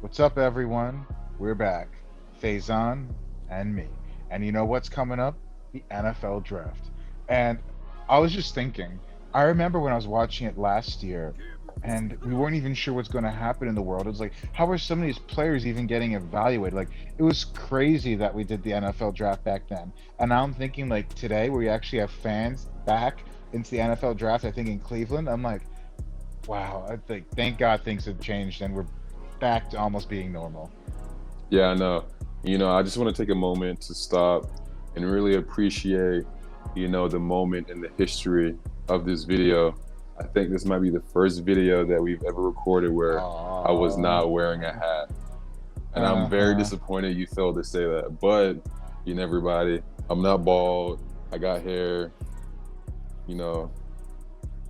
What's up, everyone? We're back. Faison and me. And you know what's coming up? The NFL draft. And I was just thinking, I remember when I was watching it last year, and we weren't even sure what's going to happen in the world. It was like, how are some of these players even getting evaluated? Like, it was crazy that we did the NFL draft back then. And now I'm thinking, like, today, where we actually have fans back into the NFL draft, I think in Cleveland, I'm like, wow, I think, thank God things have changed and we're back to almost being normal. Yeah, I know. I just want to take a moment to stop and really appreciate, the moment in the history of this video. I think this might be the first video that we've ever recorded where I was Oh, not wearing a hat. And I'm very uh-huh. disappointed you failed to say that. But, everybody, I'm not bald. I got hair, you know.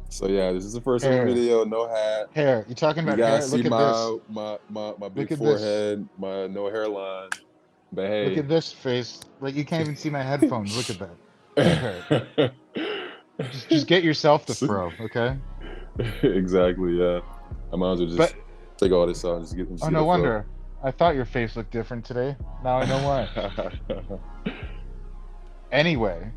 So yeah, this is the first ever Hair, video, no hat. hair. You talking You about guys hair? see Look at this. my big Look at this. forehead, my no hairline. But Look hey, at this face. Like you can't even see my headphones. Look at that. Hair. Just get yourself the fro, okay? exactly, yeah. I might as well But just take all this out and just oh, get no a fro. wonder. I thought your face looked different today. Now I know why. Anyway,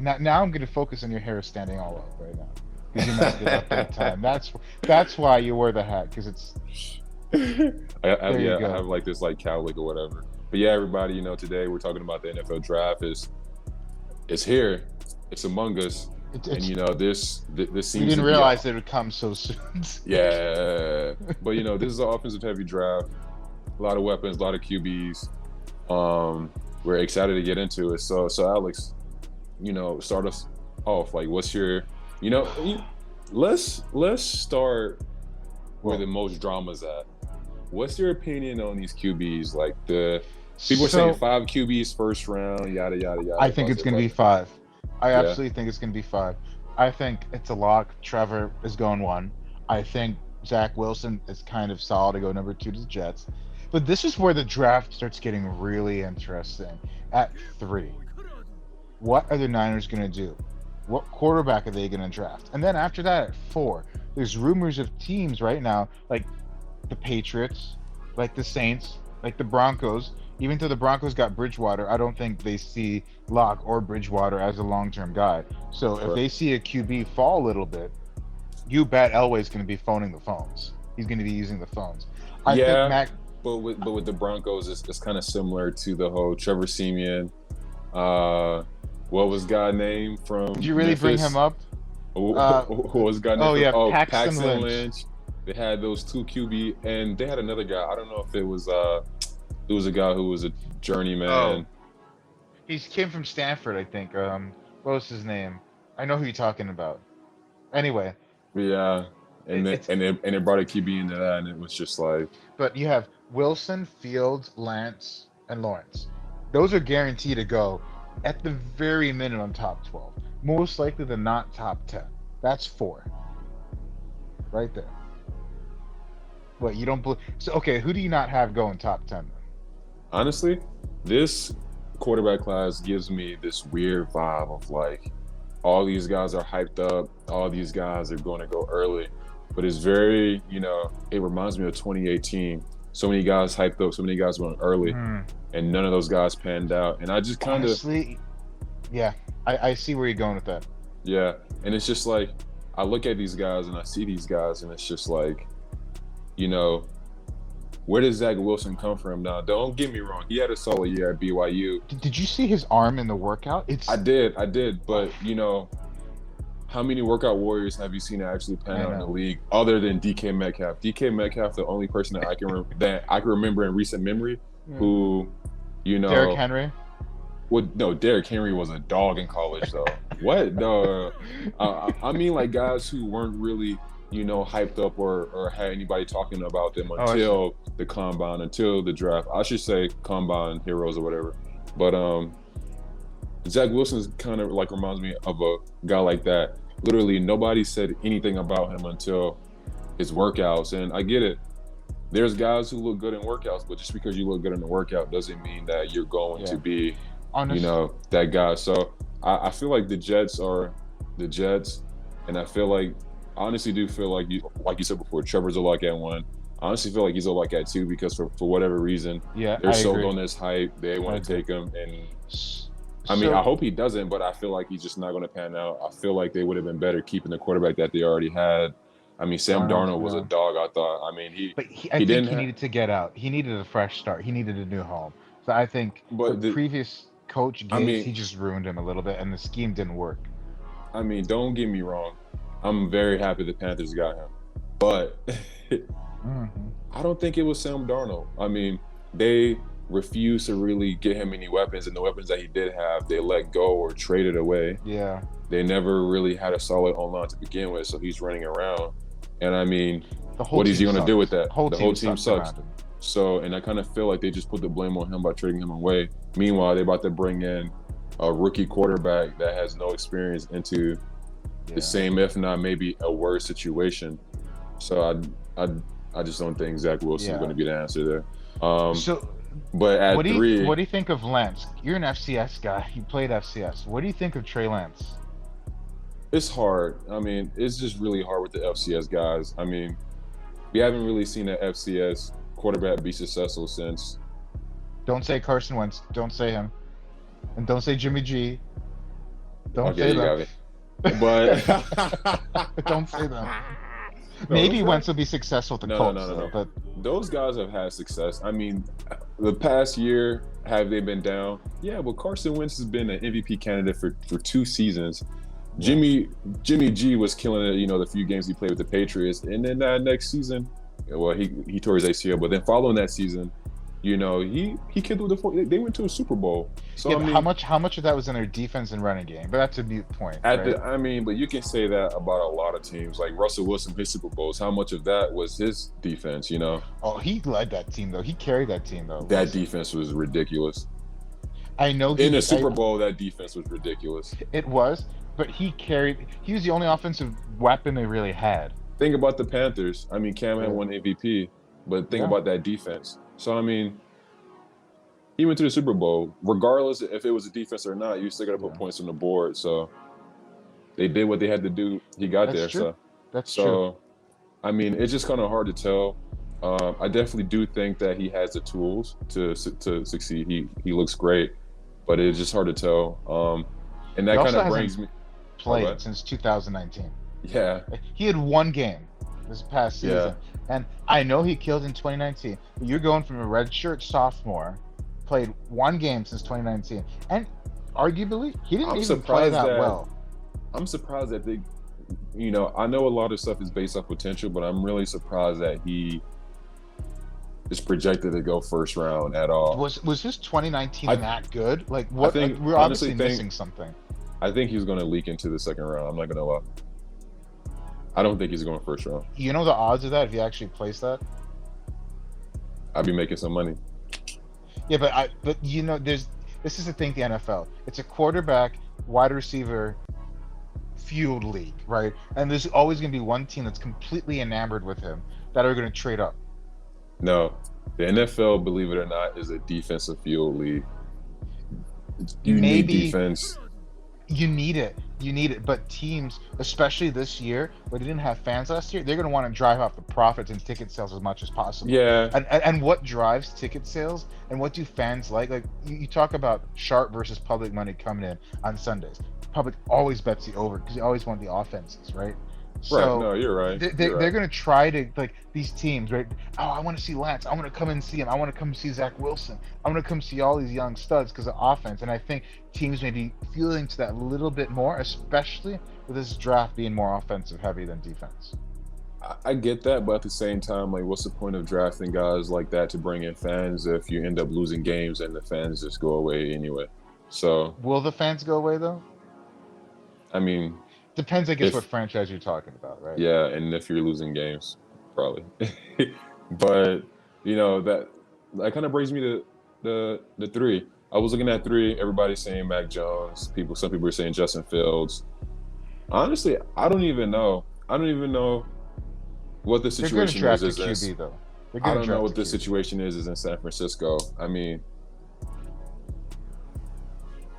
now I'm gonna focus on your hair standing all up right now because you messed it up big time. That's why you wear the hat because it's there. You I have go. like this like cowlick or whatever. But yeah, everybody, today we're talking about the NFL draft. It's here, it's among us, and It's this we seems didn't to be realize it would come so soon. yeah. But this is an offensive heavy draft, a lot of weapons, a lot of QBs. We're excited to get into it. So Alex, start us off. Like, what's your, you know, you- let's start where Well, the most drama's at. What's your opinion on these QBs? Like the people are saying so five QBs first round, yada yada I yada, think it's buzzer going to be buzzer. five. I Yeah, absolutely think it's going to be five. I think it's a lock. Trevor is going one. I think Zach Wilson is kind of solid to go number two to the Jets. But this is where the draft starts getting really interesting. At three, what are the Niners going to do? What quarterback are they going to draft? And then after that, at four, there's rumors of teams right now, like the Patriots, like the Saints, like the Broncos. Even though the Broncos got Bridgewater, I don't think they see Locke or Bridgewater as a long-term guy. So if right. they see a QB fall a little bit, you bet Elway's going to be phoning the phones. He's going to be using the phones. I think Yeah, Mac. but with the Broncos, it's kind of similar to the whole Trevor Siemian. Uh, what was guy name Did from you really bring him Memphis? up? Uh, What was guy name oh from? yeah, Oh, Paxton Paxton Lynch. Lynch. They had those two QB, and they had another guy. I don't know if it was a guy who was a Oh, journeyman. he came from Stanford, I think. What was his name? I know who you're talking about. Anyway, Yeah, and then it's and it brought a QB into that, and it was just like, but you have Wilson, Fields, Lance, and Lawrence. Those are guaranteed to go at the very minimum top 12. Most likely than not top 10. That's four right there. What you don't believe? So okay, who do you not have going top 10 then? honestly, this quarterback class gives me this weird vibe of like all these guys are hyped up, all these guys are going to go early, but it's very, it reminds me of 2018. So many guys hyped up, so many guys went early, Hmm. and none of those guys panned out. And I just kind of, Honestly, yeah, I see where you're going with that. yeah, and it's just like I look at these guys and I see these guys, and it's just like, you know, where does Zach Wilson come from now? Don't get me wrong, he had a solid year at BYU. Did you see his arm in the workout? I did, but how many workout warriors have you seen actually pan I out in the know. league other than DK Metcalf? DK Metcalf, the only person that I can remember in recent memory, Hmm. who, you Derrick know, Henry. would no. Derrick Henry was a dog in college, though. What? No, I mean like guys who weren't really, hyped up or had anybody talking about them Oh, I see. until the combine, until the draft. I should say combine heroes or whatever. But Zach Wilson's kind of like reminds me of a guy like that. Literally, nobody said anything about him until his workouts, and I get it. There's guys who look good in workouts, but just because you look good in the workout doesn't mean that you're going to Yeah. be, Honest. that guy. So I feel like the Jets are the Jets, and I honestly do feel like you said before, Trevor's a lock at one. I honestly feel like he's a like at 2 because for whatever reason, Yeah, they're I sold agree. on this hype. They I want to agree. take him, and S- I mean, I So, hope he doesn't, but I feel like he's just not going to pan out. I feel like they would have been better keeping the quarterback that they already had. I mean, Sam Darnold, Darnold was a yeah. dog. I thought. I mean, But I he think didn't he have, needed to get out. He needed a fresh start. He needed a new home. So I think the but previous coach I Gase, mean, he just ruined him a little bit, and the scheme didn't work. don't get me wrong. I'm very happy the Panthers got him, but Hmm. I don't think it was Sam Darnold. I mean, they refused to really get him any weapons, and the weapons that he did have, they let go or traded away. Yeah, They never really had a solid online to begin with, so he's running around. And I mean, the whole what is he team going to do with sucks. that? Whole The whole team team sucks sucks. around him. So, and I kind of feel like they just put the blame on him by trading him away. Meanwhile, they're about to bring in a rookie quarterback that has no experience into the Yeah. same, if not maybe a worse situation. So I just don't think Zach Wilson is Yeah. going to be the answer there. So But at what 3, do you think of Lance? You're an FCS guy. You played FCS. What do you think of Trey Lance? it's hard. I mean, it's just really hard with the FCS guys. I mean, we haven't really seen an FCS quarterback be successful since. Don't say Carson Wentz. Don't say him. And don't say Jimmy G. Don't Okay, say you them. got it. But Don't say them. No, Maybe those Wentz guys, will be successful with the no, Colts, no, no, no, though. no. But Those guys have had success. I mean, the past year, have they been down? Yeah, but Carson Wentz has been an MVP candidate for 2 seasons. Jimmy G was killing it, the few games he played with the Patriots, and then that next season, well, he tore his ACL, but then following that season, he killed with they went to a Super Bowl. So yeah, I but mean, how much of that was in their defense and running game? But that's a mute point, right? but you can say that about a lot of teams. Like Russell Wilson, his Super Bowls, how much of that was his defense? Oh, he led that team though. He carried that team though. That Wilson. defense was ridiculous. I know In the Super Bowl, that defense was ridiculous. it was, but he carried. He was the only offensive weapon they really had. Think about the Panthers. I mean, Cam had one MVP, but think Yeah. about that defense. So I mean, he went to the Super Bowl. Regardless if it was a defense or not, you still got to put points on the board. So they did what they had to do. He got That's there. true. That's true. So I mean, it's just kind of hard to tell. I definitely do think that he has the tools to succeed. He looks great, but it's just hard to tell. And that He kind also of hasn't brings me. played What? since 2019. Yeah, He had one game this past season, Yeah. and I know he killed in 2019. But you're going from a redshirt sophomore, played one game since 2019, and arguably he didn't I'm even play surprised that that- well. I'm surprised that they. I know a lot of stuff is based off potential, but I'm really surprised that he is projected to go first round at all. Was his 2019 I- that good? Like what? think- Like, we're honestly obviously think- missing something. I think he's going to leak into the second round. I'm not going to lie. I don't think he's going first round. You know the odds of that if you actually place that? I'd be making some money. Yeah, but this is the thing, the NFL. It's a quarterback, wide receiver, fueled league, right? And there's always going to be one team that's completely enamored with him that are going to trade up. No, the NFL, believe it or not, is a defensive field league. You need Maybe- defense. You need it. But teams, especially this year, where they didn't have fans last year, they're going to want to drive off the profits and ticket sales as much as possible. Yeah, And what drives ticket sales and what do fans like? Like you talk about sharp versus public money coming in on Sundays. Public always bets the over because you always want the offenses, right? right. No, you're right. They're going to try to, like, these teams, right? Oh, I want to see Lance. I want to come and see him. I want to come see Zach Wilson. I want to come see all these young studs because of offense. And I think teams may be feeling to that a little bit more, especially with this draft being more offensive heavy than defense. I get that, but at the same time, like, what's the point of drafting guys like that to bring in fans if you end up losing games and the fans just go away anyway? So, Will the fans go away, though? I mean, Depends, I guess, If- what franchise you're talking about, right? yeah, and if you're losing games, probably. But that kind of brings me to the 3. I was looking at 3. Everybody's saying Mac Jones. Some people are saying Justin Fields. Honestly, I don't even know. I don't even know what the They're going to situation draft a is. QB, though. They're I gonna don't know draft what a the QB. situation is in San Francisco. I mean,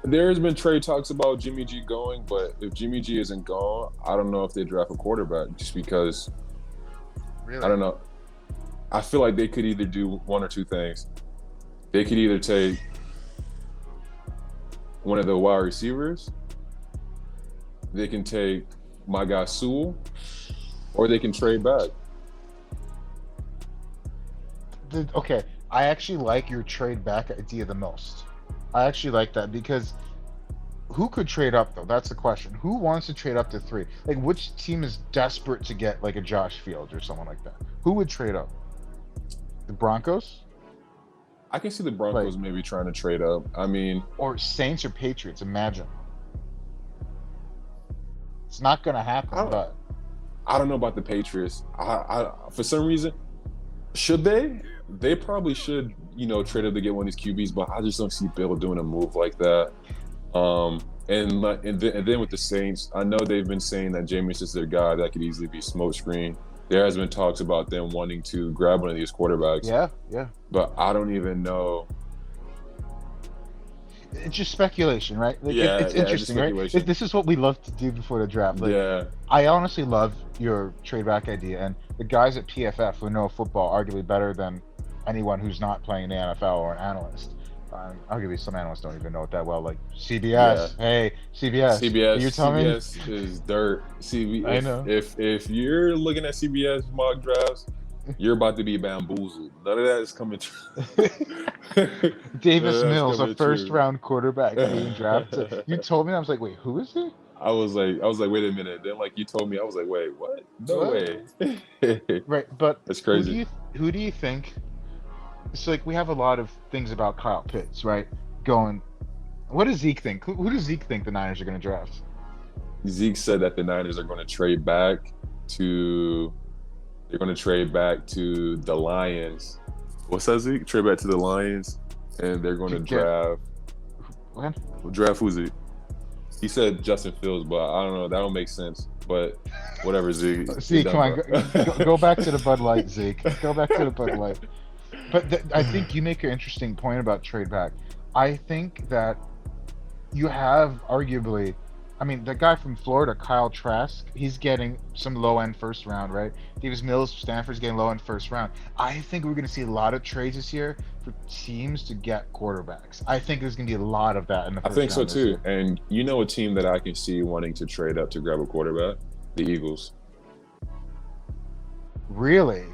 there's been trade talks about Jimmy G going, but if Jimmy G isn't gone, I don't know if they draft a quarterback just because Really? I don't know. I feel like they could either do one or two things. They could either take one of the wide receivers, they can take my guy Sewell, or they can trade back. Okay, I actually like your trade back idea the most. I actually like that because who could trade up though? That's the question. Who wants to trade up to 3? Like, which team is desperate to get like a Josh Fields or someone like that? Who would trade up? The Broncos? I can see the Like, Broncos maybe trying to trade up. I mean, or Saints or Patriots? Imagine. It's not gonna I happen, don't, but I don't know about the Patriots. For some reason, should they? They probably should, trade up to get one of these QBs, but I just don't see Bill doing a move like that. And then with the Saints, I know they've been saying that Jameis is their guy. That could easily be smokescreen. There has been talks about them wanting to grab one of these quarterbacks. yeah. But I don't even know. It's just speculation, right? Like, Yeah, it's yeah, it's interesting, right? speculation. This is what we love to do before the draft. Like, Yeah, I honestly love your trade back idea, and the guys at PFF who know football arguably better than anyone who's not playing in the NFL or an analyst. Arguably, some analysts don't even know it that well. Like CBS, hey CBS, CBS, you're telling me? CBS is dirt. I know. If you're looking at CBS mock drafts, you're about to be bamboozled. None of that is coming true. Davis None of Mills, that's a coming first round quarterback being drafted. You true. told me, I was like, wait, who is he? I was like, wait a minute. Then like you told me, I was like, wait, what? No What? way. Right, but That's crazy. who do you think? So like we have a lot of things about Kyle Pitts, right? Going, what does Zeke think? Who does Zeke think the Niners are going to draft? Zeke said that the Niners are going to trade back to. They're going to trade back to the Lions. What's that, Zeke? Trade back to the Lions, and they're going to draft. When? Draft who's it? He said Justin Fields, but I don't know. That don't make sense. But whatever, Zeke. Zeke, come on, go back to the Bud Light, Zeke. Go back to the Bud Light. But I think you make an interesting point about trade back. I think that you have arguably, I mean, the guy from Florida, Kyle Trask, he's getting some low-end first round, right? Davis Mills, Stanford's getting low-end first round. I think we're going to see a lot of trades this year for teams to get quarterbacks. I think there's going to be a lot of that in the I first think so round this too. year. And you know a team that I can see wanting to trade up to grab a quarterback? The Eagles. Really?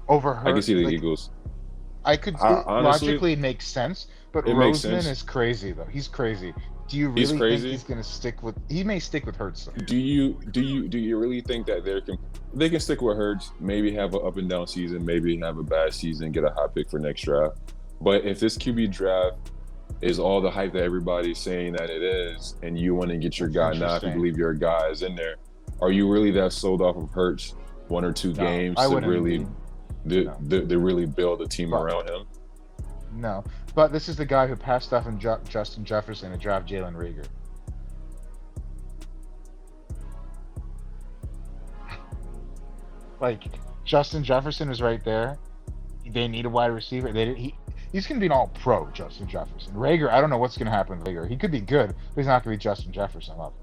Over her, I can see the like, Eagles. I could Honestly, logically it makes sense, but it makes Roseman sense. is crazy though. He's crazy. Do you He's really think crazy. he's gonna stick with? He may stick with Hurts though. Do you really think that they can stick with Hurts? Maybe have an up and down season, maybe have a bad season, get a hot pick for next draft. But if this QB draft is all the hype that everybody's saying that it is, and you want to get your guy now, if you believe your guy is in there, are you really that sold off of Hurts one or two games I to wouldn't really to really build a team But- around him? No, but this is the guy who passed off on Justin Jefferson to draft Jalen Reagor. Like Justin Jefferson was right there. They need a wide receiver. He's going to be an all-pro, Justin Jefferson. Reagor, I don't know what's going to happen with Reagor. He could be good, but he's not going to be Justin Jefferson level.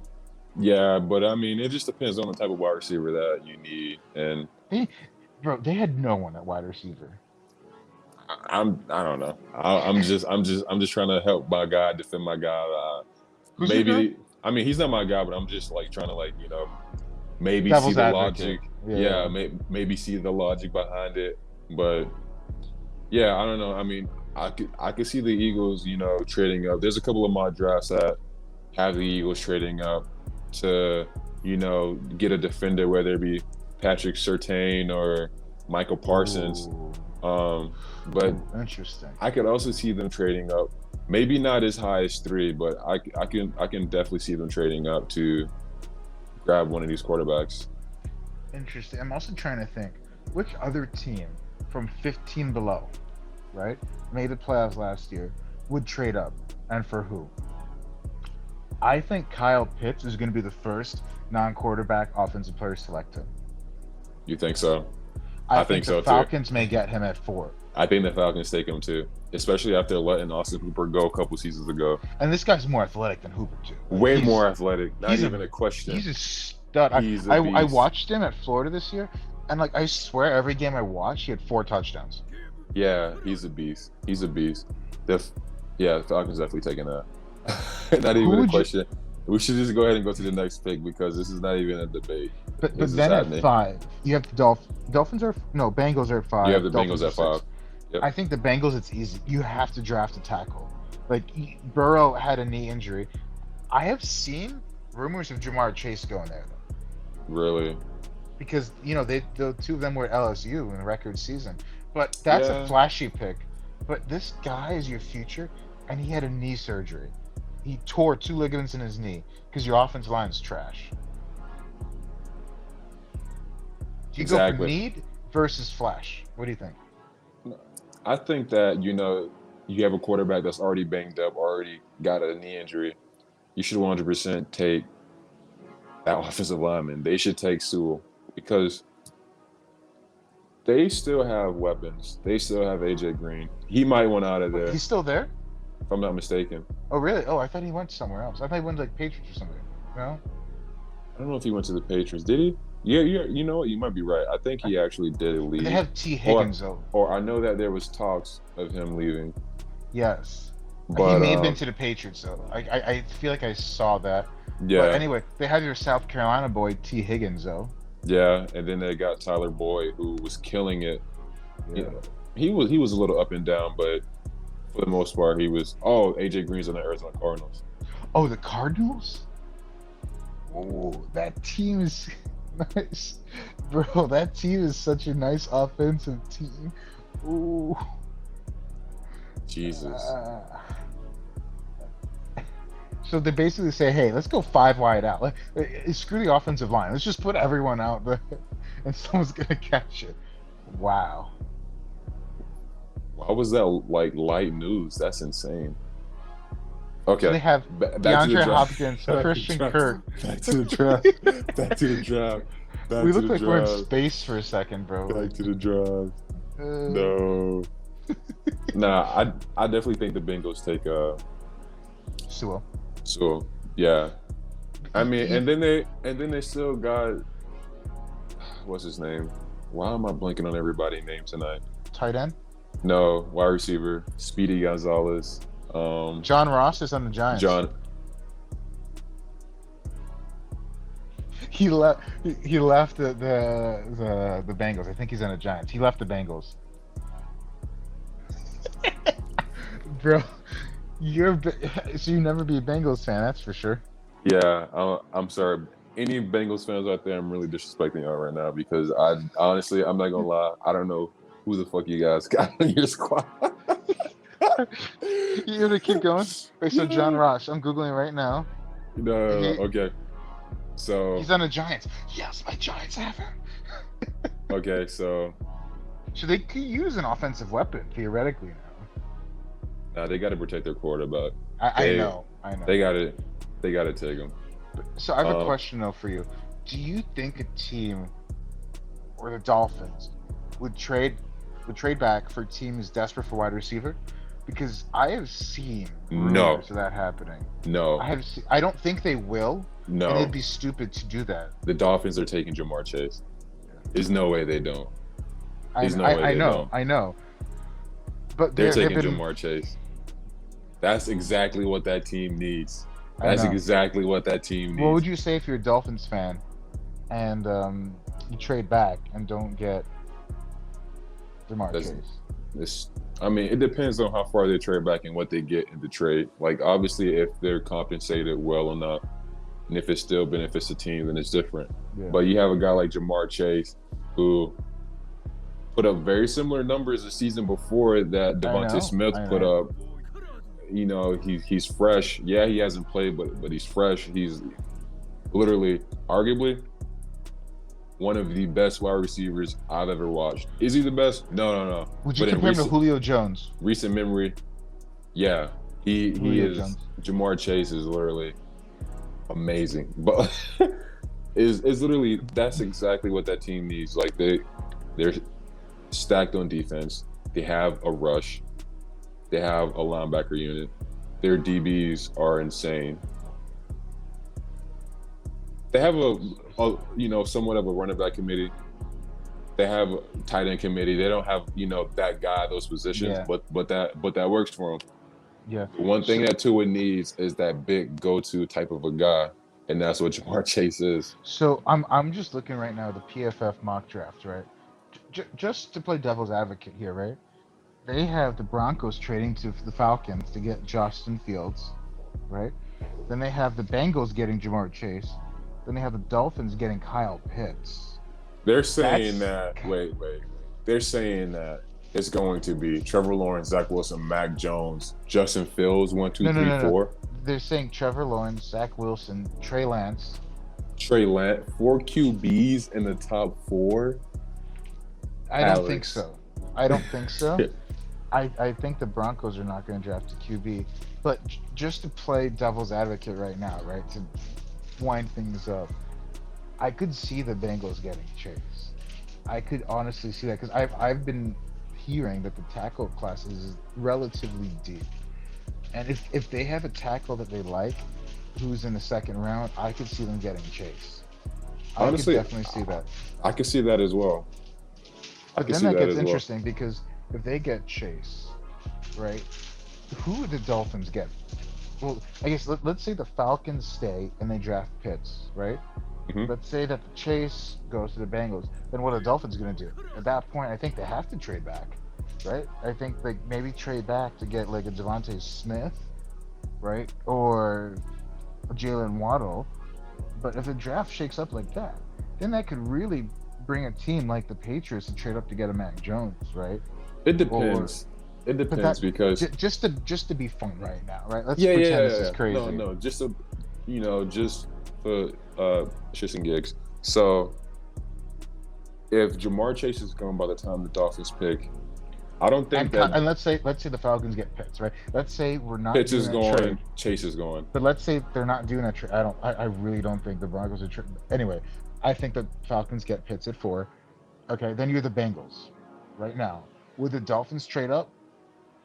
Yeah, but I mean, it just depends on the type of wide receiver that you need. And They had no one at wide receiver. I don't know. I'm just trying to help my guy, defend my guy. Who's your Maybe guy? I mean he's not my guy, but I'm just like trying to maybe Devil's see the advocate. logic. Yeah. Maybe see the logic behind it. But yeah, I don't know. I mean, I could see the Eagles, trading up. There's a couple of mock drafts that have the Eagles trading up to, get a defender, whether it be Patrick Surtain or Michael Parsons. Ooh, But interesting. I could also see them trading up. Maybe not as high as 3, but I can definitely see them trading up to grab one of these quarterbacks. Interesting. I'm also trying to think which other team from 15 below, right, made the playoffs last year, would trade up, and for who? I think Kyle Pitts is going to be the first non-quarterback offensive player selected. You think so? I think the so, too. Falcons may get him at 4. I think the Falcons take him too, especially after letting Austin Hooper go a couple seasons ago. And this guy's more athletic than Hooper too. Way more athletic. Not he's even a question. He's a stud. He's a I beast. watched him at Florida this year. And like I swear, every game I watched, he had 4 touchdowns. Yeah, he's a beast. He's a beast. The yeah, the Falcons definitely taking that. Not Who even a would you? question. We should just go ahead and go to the next pick because this is not even a debate. This But is then at happening. 5, you have the Dolphins are no Bengals are at You have the 5. Dolphins Bengals are at 5. 6. Yep. I think the Bengals, it's easy. You have to draft a tackle. Like Burrow had a knee injury. I have seen rumors of Jamar Chase going there though, Really? because the two of them were at LSU in the record season. But that's a Yeah. flashy pick. But this guy is your future, and he had a knee surgery. He tore 2 ligaments in his knee because your offensive line is trash. Do you go for Exactly. need versus flash? What do you think? I think that you have a quarterback that's already banged up, already got a knee injury. You should 100% take that offensive lineman. They should take Sewell because they still have weapons. They still have AJ Green. He might want out of there, He's still there? if I'm not mistaken. Oh, really? Oh, I thought he went somewhere else. I thought he went to like Patriots or something. No? I don't know if he went to the Patriots. Did he? Yeah, you know what? You might be right. I think he actually did They leave. have T. Higgins though. Or I know that there was talks of him leaving. Yes. He But may have been to the Patriots though. I feel like I saw that. yeah, But anyway, they have your South Carolina boy T. Higgins though. yeah. And then they got Tyler Boyd, who was killing it. Yeah. He was a little up and down, but for the most part, he was. Oh, AJ Green's on the Arizona Cardinals. Oh, the Cardinals? Oh, that team is nice. Bro, that team is such a nice offensive team. Ooh. Jesus. So they basically say, hey, let's go 5 wide out. Screw the offensive line. Let's just put everyone out there, and someone's gonna catch it. Wow. Why was that like light news? That's insane. So Okay. they have Back to the DeAndre draft. Hopkins, Back to the Christian draft. Kirk. Back to the draft. Back to the draft. Back We to look the like we're in draft. space for a second, bro. Back to the draft. Uh, No. Nah, I definitely think the Bengals take Sewell. so yeah. I mean, and then they still got what's his name? Why am I blanking on everybody's name tonight? Tight end. No, wide receiver, Speedy Gonzalez. John Ross is on the Giants. John. He left. He left the Bengals. I think he's on the Giants. He left the Bengals. Bro, so you never be a Bengals fan, that's for sure. Yeah, I'm sorry. Any Bengals fans out there, I'm really disrespecting y'all right now because I honestly, I'm not gonna lie, I don't know who the fuck you guys got on your squad. You gonna keep going? Wait, so John Ross, I'm googling right now. No, okay. So He's on the Giants. Yes, my Giants have him. okay, so So they could use an offensive weapon theoretically now. now they got to protect their quarterback. I They- know. They got to take him. So I have a question though for you. Do you think a team or the Dolphins would trade back for a team who's desperate for wide receiver? Because I have seen No. rumors of that happening. No, I don't think they will, and no. it'd be stupid to do that. The Dolphins are taking Jamar Chase. There's no way they don't. There's no way I they know, don't. I know. But They're they've taking been, Jamar Chase. That's exactly what that team needs. I That's know. exactly what that team needs. What would you say if you're a Dolphins fan and you trade back and don't get Jamar That's- Chase? I mean, it depends on how far they trade back and what they get in the trade. Like, obviously, if they're compensated well enough, and if it still benefits the team, then it's different. Yeah. But you have a guy like Jamar Chase who put up very similar numbers the season before that know, Devontae Smith I put know. up. You know, he's fresh. Yeah, he hasn't played, but he's fresh. He's literally, arguably, one of the best wide receivers I've ever watched. Is he the best? No. Would you But in compare him to recent- Julio Jones? recent memory, yeah, he Julio is. Jones. Jamar Chase is literally amazing, but is literally that's exactly what that team needs. Like they're stacked on defense. They have a rush. They have a linebacker unit. Their DBs are insane. They have a somewhat of a running back committee. They have a tight end committee. They don't have that guy at those positions, Yeah, but that works for them. yeah. The one thing So, that Tua needs is that big go-to type of a guy, and that's what Jamar Chase is. I'm just looking right now at the PFF mock draft, right? Just to play devil's advocate here, right? They have the Broncos trading to the Falcons to get Justin Fields, right? Then they have the Bengals getting Jamar Chase. Then they have the Dolphins getting Kyle Pitts. They're saying That's that. Wait. They're saying that it's going to be Trevor Lawrence, Zach Wilson, Mac Jones, Justin Fields, one, two, no, no, three, no, no. four. They're saying Trevor Lawrence, Zach Wilson, Trey Lance. Trey Lance, 4 QBs in the top four. I don't think Alex. so. I don't think so. I think the Broncos are not going to draft a QB. But just to play devil's advocate right now, right, to wind things up, I could see the Bengals getting Chase. I could honestly see that because I've been hearing that the tackle class is relatively deep, and if they have a tackle that they like, who's in the second round, I could see them getting Chase. I could Honestly, definitely see that. I can see that as well. I But can then see that that gets as well. interesting because if they get Chase, right, who would the Dolphins get? Well, I guess let's say the Falcons stay and they draft Pitts, right? Hmm. Let's say that the Chase goes to the Bengals. Then what are the Dolphins going to do? At that point, I think they have to trade back, right? I think like maybe trade back to get like a Devontae Smith, right, or a Jalen Waddle. But if the draft shakes up like that, then that could really bring a team like the Patriots to trade up to get a Mac Jones, right? It Or depends. It but depends that because just to be fun right now, right? Let's pretend this is yeah. No, crazy. no, just for shits and gigs. So if Jamar Chase is gone by the time the Dolphins pick, I don't think that And let's say the Falcons get Pitts, right? Let's say we're not Pitts doing is that trade, going, Chase is going. but let's say they're not doing that trade. I really don't think the Broncos are. Anyway, I think the Falcons get Pitts at 4. Okay, then you're the Bengals, right now. Would the Dolphins trade up?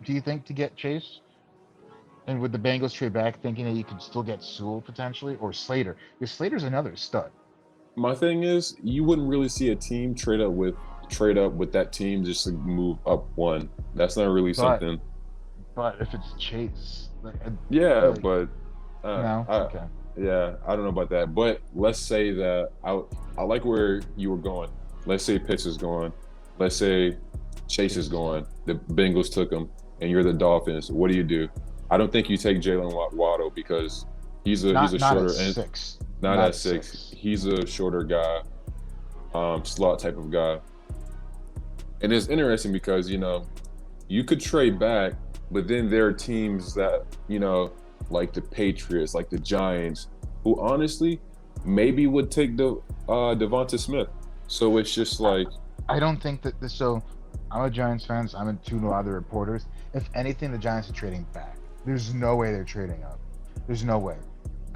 Do you think to get Chase? And would the Bengals trade back, thinking that you could still get Sewell potentially or Slater? Because Slater's another stud. My thing is, you wouldn't really see a team trade up with that team just to move up one. That's not really But something. but if it's Chase, Yeah, like but no, I okay. yeah, I don't know about that. But let's say that I like where you were going. Let's say Pitts is going. Let's say Chase is going. The Bengals took him, and you're the Dolphins. What do? I don't think you take Jalen Waddle because he's a Not at shorter and 6. not Not at at 6. 6. He's a shorter guy, slot type of guy. And it's interesting because you could trade back, but then there are teams that like the Patriots, like the Giants, who honestly maybe would take the Devonta Smith. So it's just like, I don't think that this. So, I'm a Giants fan. So I'm in tune to a lot of the reporters. If anything, the Giants are trading back. There's no way they're trading up. There's no way.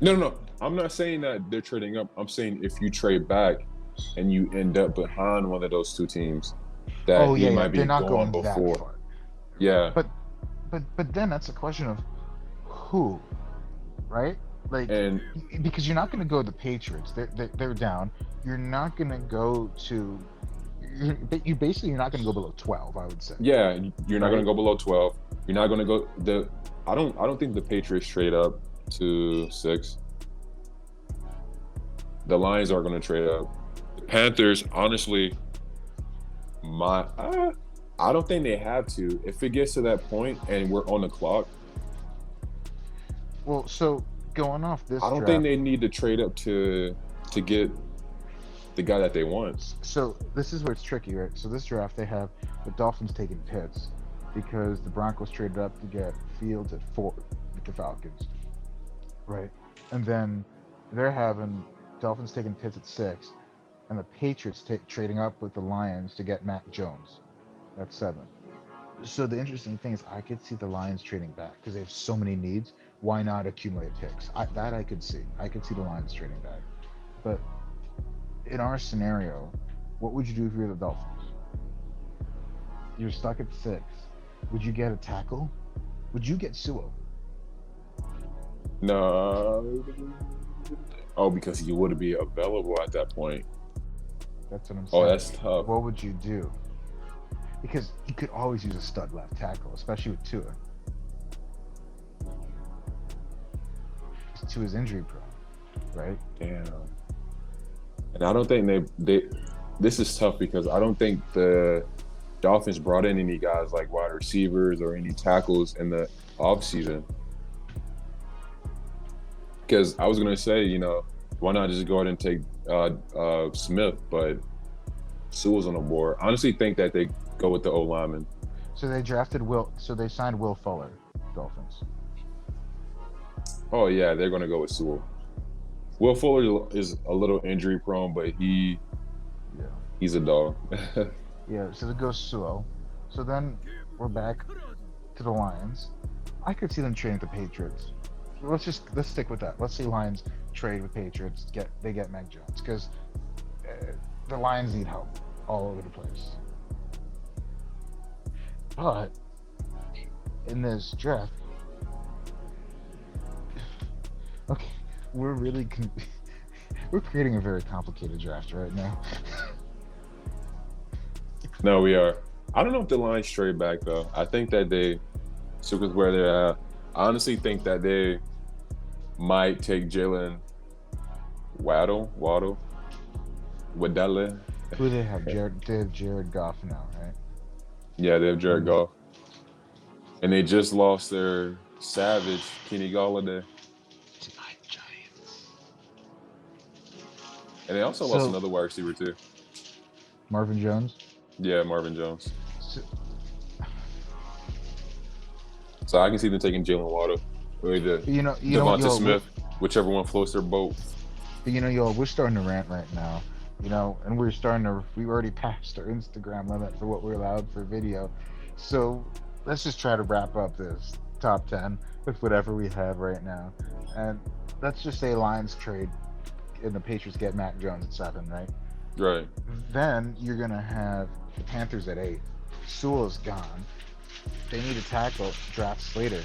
no. I'm not saying that they're trading up. I'm saying if you trade back and you end up behind one of those two teams, that Oh he yeah, yeah. might be They're not going going that before. far. Yeah. But but then that's a question of who, right? Like And because you're not going to go to the Patriots. They're down. You're not going to go to. You basically you're not going to go below 12. I would say. yeah, you're not going Right. to go below 12. You're not going to go I don't think the Patriots trade up to 6. The Lions are going to trade up. The Panthers, honestly, I don't think they have to. If it gets to that point and we're on the clock, Well, so going off this I don't draft, think they need to trade up to get the guy that they want. so this is where it's tricky, right? So this draft they have the Dolphins taking Pitts because the Broncos traded up to get Fields at 4 with the Falcons, right? And then they're having Dolphins taking Pitts at 6, and the Patriots trading up with the Lions to get Mac Jones. That's 7. So the interesting thing is I could see the Lions trading back because they have so many needs. Why not accumulate picks? That I could see. I could see the Lions trading back. But in our scenario, what would you do if you're the Dolphins? You're stuck at 6. Would you get a tackle? Would you get Sewell? No. Oh, because he wouldn't be available at that point. That's what I'm Oh, saying. that's tough. What would you do? Because you could always use a stud left tackle, especially with Tua. Tua's injury prone, right? Damn. And I don't think they this is tough because I don't think the Dolphins brought in any guys like wide receivers or any tackles in the offseason. Because I was gonna say, why not just go ahead and take Smith, but Sewell's on the board. I honestly think that they go with the O lineman. So they drafted Will. So they signed Will Fuller, Dolphins. Oh yeah, they're gonna go with Sewell. Will Fuller is a little injury prone, but Yeah. he's a dog. Yeah. So it goes Sewell. So then we're back to the Lions. I could see them trading with the Patriots. Let's stick with that. Let's see Lions trade with Patriots. They get Mac Jones because the Lions need help all over the place. But in this draft, okay, we're really we're creating a very complicated draft right now. No, we are. I don't know if the Lions trade back though. I think that they stick with where they're at. I honestly think that they might take Jalen Waddle, Waddle. Who they have? They have Jared Goff now, right? Yeah, they have Jared Goff. And they just lost their savage, Kenny Galladay. Tonight, Giants. And they also lost another wide receiver too. Marvin Jones. Yeah, Marvin Jones. So I can see them taking Jalen Waddle. Or either Devonta Smith, whichever one floats their boat. Y'all, we're starting to rant right now. And we already passed our Instagram limit for what we're allowed for video. So let's just try to wrap up this top 10 with whatever we have right now. And let's just say Lions trade and the Patriots get Mac Jones at 7, right? Right. Then you're going to have the Panthers at 8. Sewell is gone. They need a tackle, draft Slater.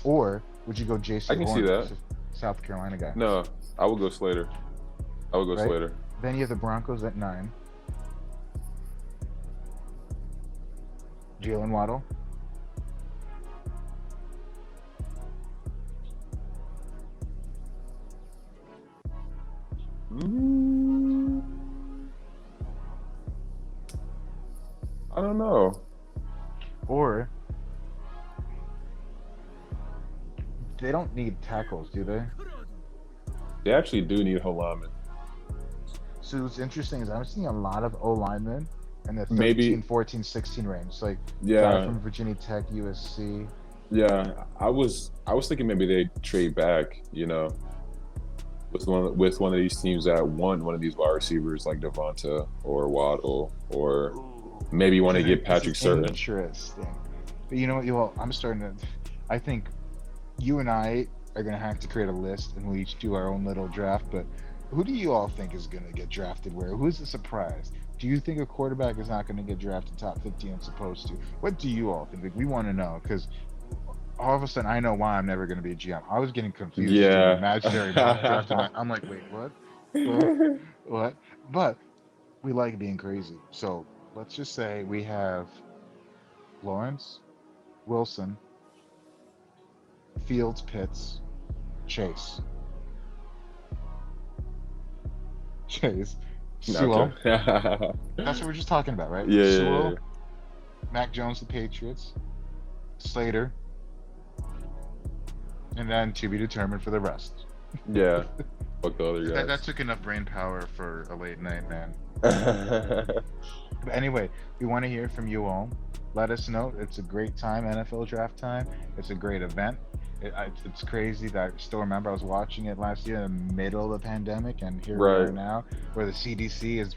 Or would you go Jason I can Horn, see that. South Carolina guy? No, I would go Slater. Slater. Then you have the Broncos at 9. Jalen Waddle. I don't know. Or they don't need tackles, do they? They actually do need a lineman. So what's interesting is I'm seeing a lot of O linemen in the 13, Maybe 14, 16 range. Like yeah, guy from Virginia Tech, USC. Yeah, I was thinking maybe they trade back, with one of these teams that want one of these wide receivers like Devonta or Waddle, or maybe want to get Patrick Surtain. Interesting. But you know what, I think you and I are gonna have to create a list and we each do our own little draft, but who do you all think is gonna get drafted where? Who's the surprise? Do you think a quarterback is not gonna get drafted top 15 and supposed to? What do you all think? Like, we want to know, because all of a sudden I know why I'm never gonna be a GM. I was getting confused. Yeah. Imaginary mock draft. I'm like, wait, what? What? But we like being crazy. So let's just say we have Lawrence, Wilson, Fields, Pitts, Chase. Sewell. Okay. That's what we're just talking about, right? Yeah. Sewell, Mac Jones, the Patriots, Slater, and then to be determined for the rest. Yeah. Fuck the other guys. That took enough brain power for a late night, man. But anyway, we want to hear from you all. Let us know. It's a great time, NFL draft time. It's a great event. It's crazy that I still remember I was watching it last year in the middle of the pandemic, and here we are now, where the CDC is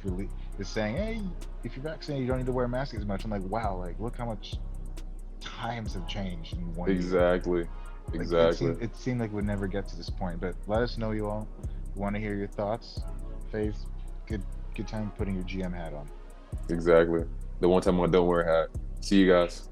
saying, hey, if you're vaccinated, you don't need to wear a mask as much. I'm like, wow, like look how much times have changed in 1 year. Exactly. It seemed like we'd never get to this point, but let us know, you all. We want to hear your thoughts. Faith, good time putting your GM hat on. Exactly. The one time I don't wear a hat. See you guys.